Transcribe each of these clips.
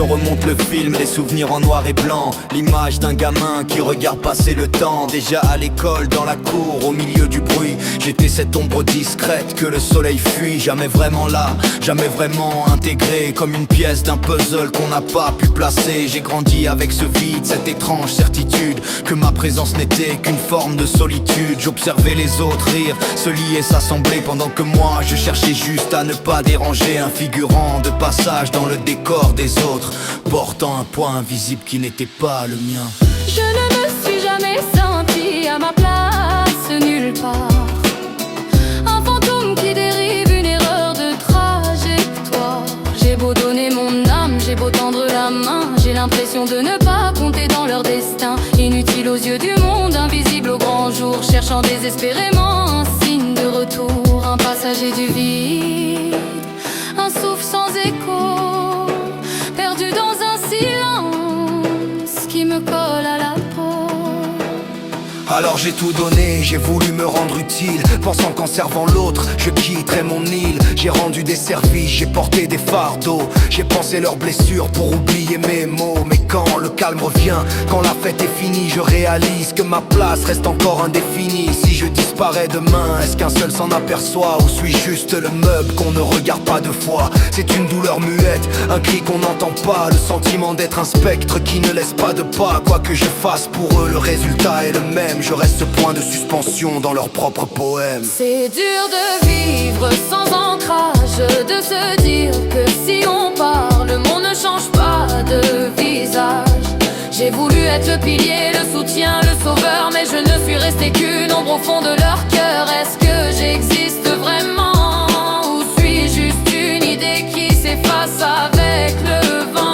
je remonte le film, les souvenirs en noir et blanc. L'image d'un gamin qui regarde passer le temps. Déjà à l'école, dans la cour, au milieu du bruit, j'étais cette ombre discrète que le soleil fuit. Jamais vraiment là, jamais vraiment intégré, comme une pièce d'un puzzle qu'on n'a pas pu placer. J'ai grandi avec ce vide, cette étrange certitude que ma présence n'était qu'une forme de solitude. J'observais les autres rire, se lier, s'assembler, pendant que moi je cherchais juste à ne pas déranger. Un figurant de passage dans le décor des autres, portant un poids invisible qui n'était pas le mien. Je ne me suis jamais senti à ma place nulle part. Un fantôme qui dérive, une erreur de trajectoire. J'ai beau donner mon âme, j'ai beau tendre la main, j'ai l'impression de ne pas compter dans leur destin. Inutile aux yeux du monde, invisible au grand jour, cherchant désespérément un signe de retour. Un passager du vide, un souffle sans écho, perdu dans un silence qui me colle à la peau. Alors j'ai tout donné, j'ai voulu me rendre utile, pensant qu'en servant l'autre, je quitterais mon île. J'ai rendu des services, j'ai porté des fardeaux, j'ai pensé leurs blessures pour oublier mes mots. Mais quand le calme revient, quand la fête est finie, je réalise que ma place reste encore indéfinie. Si je disparais demain, est-ce qu'un seul s'en aperçoit, ou suis-je juste le meuble qu'on ne regarde pas deux fois? C'est une douleur muette, un cri qu'on n'entend pas, le sentiment d'être un spectre qui ne laisse pas de pas. Quoi que je fasse pour eux, le résultat est le même. Je reste point de suspension dans leur propre poème. C'est dur de vivre sans ancrage, de se dire que si on part, le monde ne change pas de visage. J'ai voulu être le pilier, le soutien, le sauveur, mais je ne suis restée qu'une ombre au fond de leur cœur. Est-ce que j'existe vraiment, ou suis-je juste une idée qui s'efface avec le vent?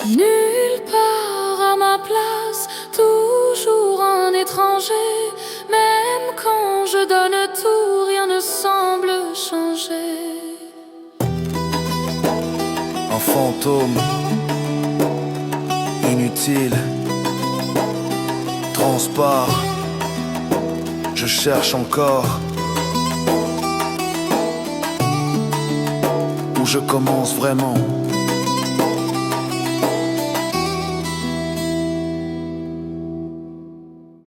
Nulle part à ma place, toujours un étranger. Même quand je donne tout, rien ne semble changer. Un fantôme inutile transpare, je cherche encore où je commence vraiment.